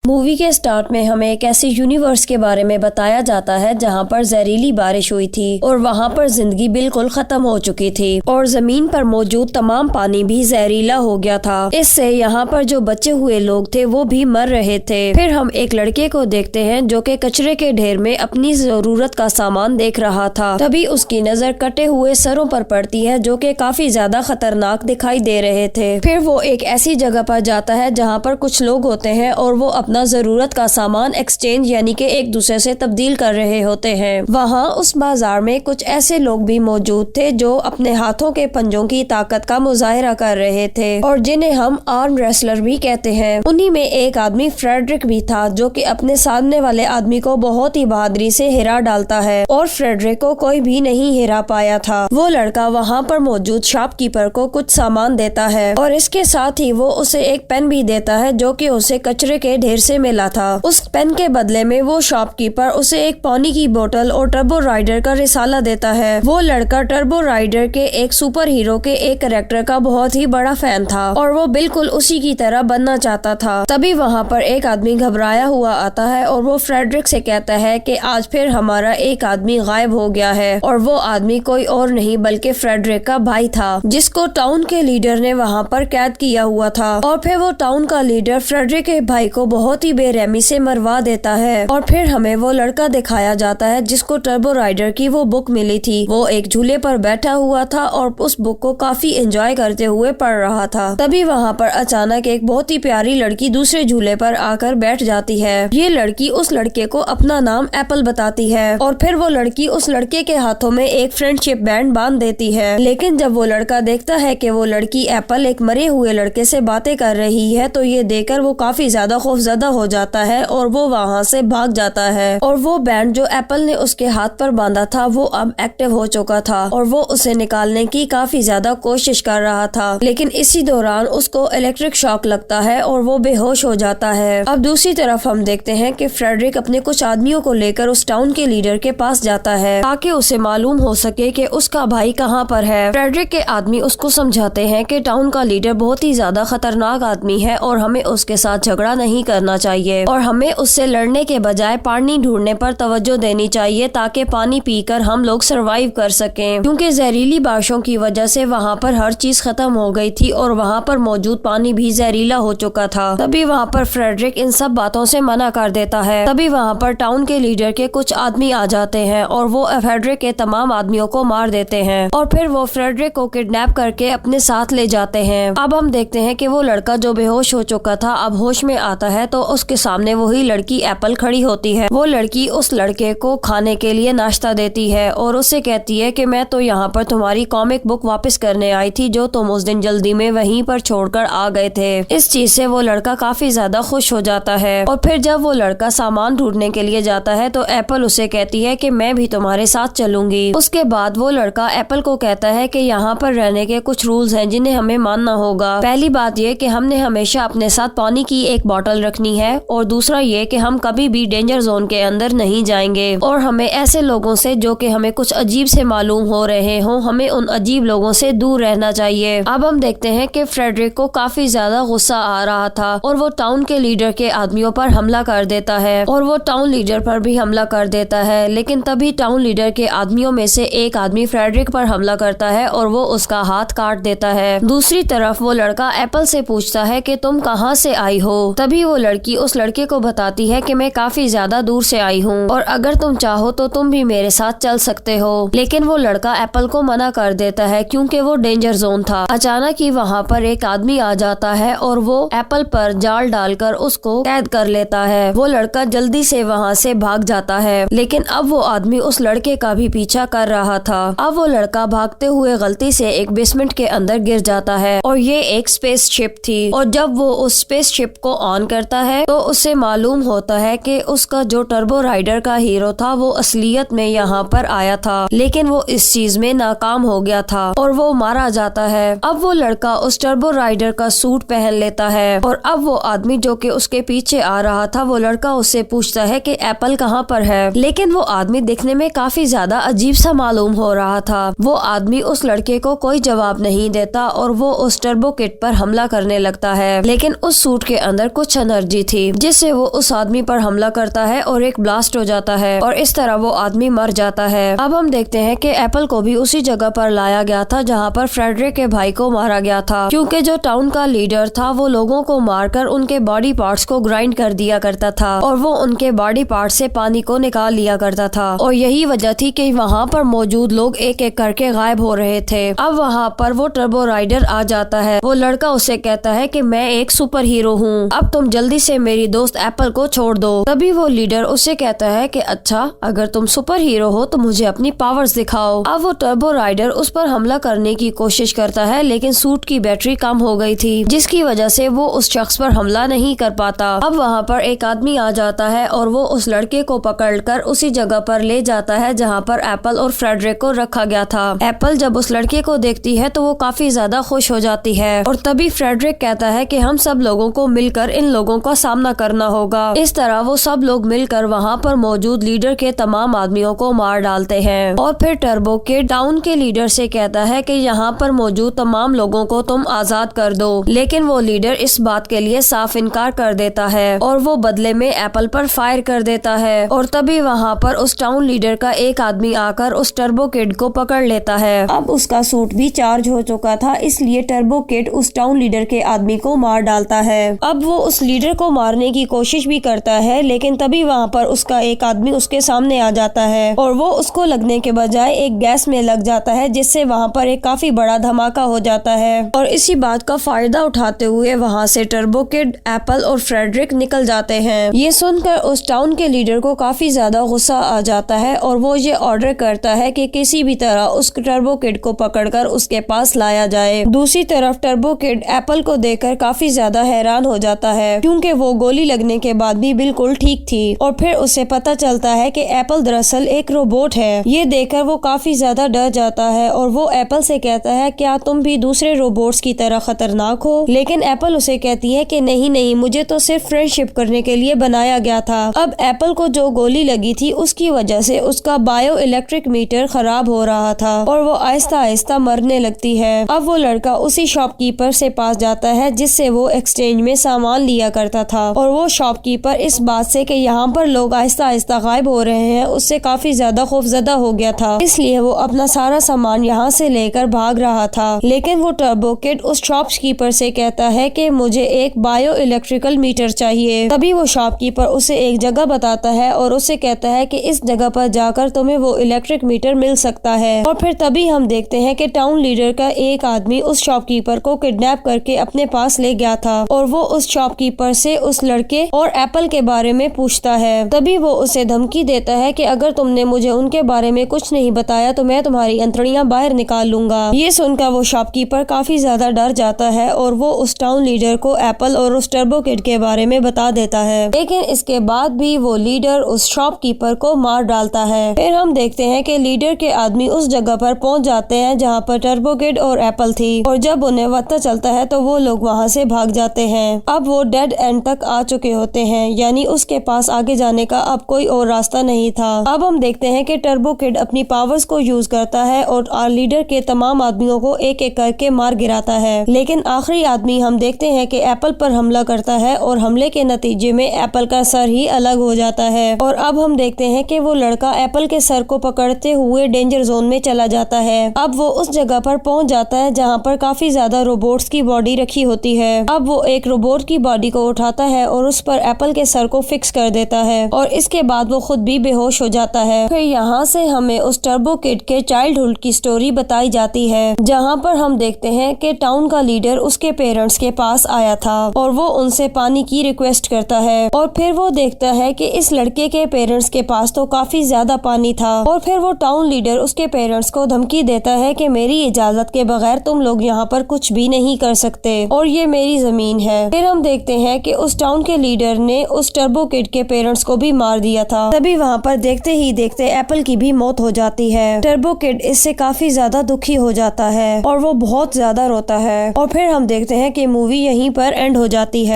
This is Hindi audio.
मूवी के स्टार्ट में हमें एक ऐसे यूनिवर्स के बारे में बताया जाता है जहाँ पर जहरीली बारिश हुई थी और वहाँ पर जिंदगी बिल्कुल खत्म हो चुकी थी और जमीन पर मौजूद तमाम पानी भी जहरीला हो गया था। इससे यहाँ पर जो बचे हुए लोग थे वो भी मर रहे थे। फिर हम एक लड़के को देखते हैं जो कि कचरे के ढेर में अपनी जरूरत का सामान देख रहा था। तभी उसकी नजर कटे हुए सरों पर पड़ती है जो कि काफी ज्यादा खतरनाक दिखाई दे रहे थे। फिर वो एक ऐसी जगह पर जाता है जहाँ पर कुछ लोग होते हैं और वो अपना जरूरत का सामान एक्सचेंज यानी कि एक दूसरे से तब्दील कर रहे होते हैं। वहाँ उस बाजार में कुछ ऐसे लोग भी मौजूद थे जो अपने हाथों के पंजों की ताकत का मुजाहिरा कर रहे थे और जिन्हें हम आर्म रेसलर भी कहते हैं। उन्हीं में एक आदमी फ्रेडरिक भी था जो कि अपने सामने वाले आदमी को बहुत ही बहादुरी से हिरा डालता है और फ्रेडरिक को कोई भी नहीं हिरा पाया था। वो लड़का वहाँ पर मौजूद शॉपकीपर को कुछ सामान देता है और इसके साथ ही वो उसे एक पेन भी देता है जो कि उसे कचरे के ढेर से मिला था। उस पेन के बदले में वो शॉपकीपर उसे एक पानी की बोतल और टर्बो राइडर का रिसाला देता है। वो लड़का टर्बो राइडर के एक सुपर हीरो के एक कैरेक्टर का बहुत ही बड़ा फैन था और वो बिल्कुल उसी की तरह बनना चाहता था। तभी वहाँ पर एक आदमी घबराया हुआ आता है और वो फ्रेडरिक से कहता है कि आज फिर हमारा एक आदमी गायब हो गया है और वो आदमी कोई और नहीं बल्कि फ्रेडरिक का भाई था जिसको टाउन के लीडर ने वहाँ पर कैद किया हुआ था। और फिर वो टाउन का लीडर फ्रेडरिक के भाई को बहुत ही बेरहमी से मरवा देता है। और फिर हमें वो लड़का दिखाया जाता है जिसको टर्बो राइडर की वो बुक मिली थी। वो एक झूले पर बैठा हुआ था और उस बुक को काफी एंजॉय करते हुए पढ़ रहा था। तभी वहाँ पर अचानक एक बहुत ही प्यारी लड़की दूसरे झूले पर आकर बैठ जाती है। ये लड़की उस लड़के को अपना नाम एप्पल बताती है और फिर वो लड़की उस लड़के के हाथों में एक फ्रेंडशिप बैंड बांध देती है। लेकिन जब वो लड़का देखता है कि वो लड़की एप्पल एक मरे हुए लड़के से बातें कर रही है तो ये देखकर वो काफी ज्यादा खौफजदा हो जाता है और वो वहाँ से भाग जाता है। और वो बैंड जो एप्पल ने उसके हाथ पर बांधा था वो अब एक्टिव हो चुका था और वो उसे निकालने की काफी ज्यादा कोशिश कर रहा था। लेकिन इसी दौरान उसको इलेक्ट्रिक शॉक लगता है और वो बेहोश हो जाता है। अब दूसरी तरफ हम देखते हैं कि फ्रेडरिक अपने कुछ आदमियों को लेकर उस टाउन के लीडर के पास जाता है ताकि उसे मालूम हो सके कि उसका भाई कहाँ पर है। फ्रेडरिक के आदमी उसको समझाते हैं कि टाउन का लीडर बहुत ही ज्यादा खतरनाक आदमी है और हमें उसके साथ झगड़ा नहीं करना चाहिए और हमें उससे लड़ने के बजाय पानी ढूंढने पर तवज्जो देनी चाहिए ताकि पानी पीकर हम लोग सरवाइव कर सकें, क्योंकि जहरीली बारिशों की वजह से वहाँ पर हर चीज खत्म हो गई थी और वहाँ पर मौजूद पानी भी जहरीला हो चुका था। तभी वहाँ पर फ्रेडरिक इन सब बातों से मना कर देता है। तभी वहाँ पर टाउन के लीडर के कुछ आदमी आ जाते हैं और वो फ्रेडरिक के तमाम आदमियों को मार देते हैं और फिर वो फ्रेडरिक को किडनैप करके अपने साथ ले जाते हैं। अब हम देखते हैं कि वो लड़का जो बेहोश हो चुका था अब होश में आता है तो उसके सामने वही लड़की एप्पल खड़ी होती है। वो लड़की उस लड़के को खाने के लिए नाश्ता देती है और उससे कहती है कि मैं तो यहाँ पर तुम्हारी कॉमिक बुक वापस करने आई थी जो तुम उस दिन जल्दी में वहीं पर छोड़कर आ गए थे। इस चीज से वो लड़का काफी ज्यादा खुश हो जाता है और फिर जब वो लड़का सामान ढूंढने के लिए जाता है तो एप्पल उसे कहती है कि मैं भी तुम्हारे साथ चलूंगी। उसके बाद वो लड़का एप्पल को कहता है कि यहाँ पर रहने के कुछ रूल्स हैं जिन्हें हमें मानना होगा। पहली बात ये कि हमने हमेशा अपने साथ पानी की एक बोतल रखनी है और दूसरा ये कि हम कभी भी डेंजर जोन के अंदर नहीं जाएंगे और हमें ऐसे लोगों से जो कि हमें कुछ अजीब से मालूम हो रहे हों हमें उन अजीब लोगों से दूर रहना चाहिए। अब हम देखते हैं कि फ्रेडरिक को काफी ज्यादा गुस्सा आ रहा था और वो टाउन के लीडर के आदमियों पर हमला कर देता है और वो टाउन लीडर पर भी हमला कर देता है। लेकिन तभी टाउन लीडर के आदमियों में से एक आदमी फ्रेडरिक पर हमला करता है और वो उसका हाथ काट देता है। दूसरी तरफ वो लड़का एप्पल से पूछता है कि तुम कहाँ से आई हो। तभी वो लड़की उस लड़के को बताती है कि मैं काफी ज्यादा दूर से आई हूँ और अगर तुम चाहो तो तुम भी मेरे साथ चल सकते हो। लेकिन वो लड़का एप्पल को मना कर देता है क्योंकि वो डेंजर जोन था। अचानक ही वहाँ पर एक आदमी आ जाता है और वो एप्पल पर जाल डालकर उसको कैद कर लेता है। वो लड़का जल्दी से वहाँ से भाग जाता है लेकिन अब वो आदमी उस लड़के का भी पीछा कर रहा था। अब वो लड़का भागते हुए गलती से एक बेसमेंट के अंदर गिर जाता है और ये एक स्पेस शिप थी और जब वो उस स्पेस शिप को ऑन करता है तो उसे मालूम होता है कि उसका जो टर्बो राइडर का हीरो था वो असलियत में यहाँ पर आया था लेकिन वो इस चीज में नाकाम हो गया था और वो मारा जाता है। अब वो लड़का उस टर्बो राइडर का सूट पहन लेता है और अब वो आदमी जो कि उसके पीछे आ रहा था वो लड़का उससे पूछता है कि एप्पल कहाँ पर है। लेकिन वो आदमी दिखने में काफी ज्यादा अजीब सा मालूम हो रहा था। वो आदमी उस लड़के को कोई जवाब नहीं देता और वो उस टर्बो किट पर हमला करने लगता है लेकिन उस सूट के अंदर कुछ एनर्जी टेक्नोलॉजी थी, जिससे वो उस आदमी पर हमला करता है और एक ब्लास्ट हो जाता है और इस तरह वो आदमी मर जाता है। अब हम देखते हैं कि एप्पल को भी उसी जगह पर लाया गया था जहाँ पर फ्रेडरिक के भाई को मारा गया था, क्योंकि जो टाउन का लीडर था वो लोगों को मारकर उनके बॉडी पार्ट्स को ग्राइंड कर दिया करता था और वो उनके बॉडी पार्ट से पानी को निकाल लिया करता था और यही वजह थी कि वहाँ पर मौजूद लोग एक एक करके गायब हो रहे थे। अब वहाँ पर वो टर्बो राइडर आ जाता है। वो लड़का उसे कहता है कि मैं एक सुपर हीरो हूँ, अब तुम जल्दी से मेरी दोस्त एप्पल को छोड़ दो। तभी वो लीडर उसे कहता है कि अच्छा, अगर तुम सुपर हीरो हो तो मुझे अपनी पावर्स दिखाओ। अब वो टर्बो राइडर उस पर हमला करने की कोशिश करता है, लेकिन सूट की बैटरी कम हो गई थी, जिसकी वजह से वो उस शख्स पर हमला नहीं कर पाता। अब वहाँ पर एक आदमी आ जाता है और वो उस लड़के को पकड़कर उसी जगह पर ले जाता है जहाँ पर एप्पल और फ्रेडरिक को रखा गया था। एप्पल जब उस लड़के को देखती है तो वो काफी ज्यादा खुश हो जाती है और तभी फ्रेडरिक कहता है कि हम सब लोगों को मिलकर इन लोगों का सामना करना होगा। इस तरह वो सब लोग मिलकर वहाँ पर मौजूद लीडर के तमाम आदमियों को मार डालते हैं और फिर टर्बो किड टाउन के लीडर से कहता है कि यहाँ पर मौजूद तमाम लोगों को तुम आजाद कर दो, लेकिन वो लीडर इस बात के लिए साफ इनकार कर देता है और वो बदले में एप्पल पर फायर कर देता है और तभी वहाँ पर उस टाउन लीडर का एक आदमी आकर उस टर्बो किड को पकड़ लेता है। अब उसका सूट भी चार्ज हो चुका था, इसलिए टर्बो किड उस टाउन लीडर के आदमी को मार डालता है। अब वो उस लीडर को मारने की कोशिश भी करता है, लेकिन तभी वहाँ पर उसका एक आदमी उसके सामने आ जाता है और वो उसको लगने के बजाय एक गैस में लग जाता है, जिससे वहाँ पर एक काफी बड़ा धमाका हो जाता है और इसी बात का फायदा उठाते हुए वहाँ से टर्बो किड, एप्पल और फ्रेडरिक निकल जाते हैं। ये सुनकर उस टाउन के लीडर को काफी ज्यादा गुस्सा आ जाता है और वो ये ऑर्डर करता है कि किसी भी तरह उस टर्बो किड को पकड़कर उसके पास लाया जाए। दूसरी तरफ टर्बो किड एप्पल को देखकर काफी ज्यादा हैरान हो जाता है, क्योंकि वो गोली लगने के बाद भी बिल्कुल ठीक थी और फिर उसे पता चलता है कि एप्पल दरअसल एक रोबोट है। ये देखकर वो काफी ज्यादा डर जाता है और वो एप्पल से कहता है, क्या तुम भी दूसरे रोबोट्स की तरह खतरनाक हो? लेकिन एप्पल उसे कहती है कि नहीं नहीं, मुझे तो सिर्फ फ्रेंडशिप करने के लिए बनाया गया था। अब एप्पल को जो गोली लगी थी उसकी वजह से उसका बायो इलेक्ट्रिक मीटर खराब हो रहा था और वो आहिस्ता आहिस्ता मरने लगती है। अब वो लड़का उसी शॉपकीपर से पास जाता है जिससे वो एक्सचेंज में सामान लिया करता था और वो शॉपकीपर इस बात से कि यहाँ पर लोग आहिस्ता आहिस्ता गायब हो रहे हैं उससे काफी ज्यादा खौफजदा हो गया था, इसलिए वो अपना सारा सामान यहाँ से लेकर भाग रहा था। लेकिन वो टर्बो किड उस शॉपकीपर से कहता है कि मुझे एक बायो इलेक्ट्रिकल मीटर चाहिए। तभी वो शॉपकीपर उसे एक जगह बताता है और उसे कहता है कि इस जगह पर जाकर तुम्हें वो इलेक्ट्रिक मीटर मिल सकता है। और फिर तभी हम देखते हैं कि टाउन लीडर का एक आदमी उस शॉपकीपर को किडनैप करके अपने पास ले गया था और वो उस शॉपकीपर से उस लड़के और एप्पल के बारे में पूछता है। तभी वो उसे धमकी देता है कि अगर तुमने मुझे उनके बारे में कुछ नहीं बताया तो मैं तुम्हारी अंतड़ियां बाहर निकाल लूंगा। ये सुनकर वो शॉपकीपर काफी ज्यादा डर जाता है और वो उस टाउन लीडर को एप्पल और उस टर्बो किड के बारे में बता देता है, लेकिन इसके बाद भी वो लीडर उस शॉपकीपर को मार डालता है। फिर हम देखते हैं कि लीडर के आदमी उस जगह पर पहुंच जाते हैं जहां पर टर्बो किड और एप्पल थी और जब उन्हें पता चलता है तो वो लोग वहां से भाग जाते हैं। अब वो डेड एंड तक आ चुके होते हैं, यानी उसके पास आगे जाने का अब कोई और रास्ता नहीं था। अब हम देखते हैं कि टर्बो किड अपनी पावर्स को यूज करता है और लीडर के तमाम आदमियों को एक एक करके मार गिराता है, लेकिन आखिरी आदमी हम देखते हैं कि एप्पल पर हमला करता है और हमले के नतीजे में एप्पल का सर ही अलग हो जाता है। और अब हम देखते हैं कि वो लड़का एप्पल के सर को पकड़ते हुए डेंजर जोन में चला जाता है। अब वो उस जगह पर पहुंच जाता है जहां पर काफी ज्यादा रोबोट्स की बॉडी रखी होती है। अब वो एक रोबोट की बॉडी को उठाता है और उस पर एप्पल के सर को फिक्स कर देता है और इसके बाद वो खुद भी बेहोश हो जाता है। फिर यहाँ से हमें उस टर्बो किड के चाइल्डहुड की स्टोरी बताई जाती है, जहाँ पर हम देखते हैं कि टाउन का लीडर उसके पेरेंट्स के पास आया था और वो उनसे पानी की रिक्वेस्ट करता है और फिर वो देखता है कि इस लड़के के पेरेंट्स के पास तो काफी ज्यादा पानी था और फिर वो टाउन लीडर उसके पेरेंट्स को धमकी देता है कि मेरी इजाजत के बगैर तुम लोग यहाँ पर कुछ भी नहीं कर सकते और ये मेरी जमीन है। फिर हम देखते हैं कि उस टाउन के लीडर ने उस टर्बो किड के पेरेंट्स को भी मार दिया था। तभी वहाँ पर देखते ही देखते एप्पल की भी मौत हो जाती है। टर्बो किड इससे काफी ज्यादा दुखी हो जाता है और वो बहुत ज्यादा रोता है और फिर हम देखते हैं कि मूवी यहीं पर एंड हो जाती है।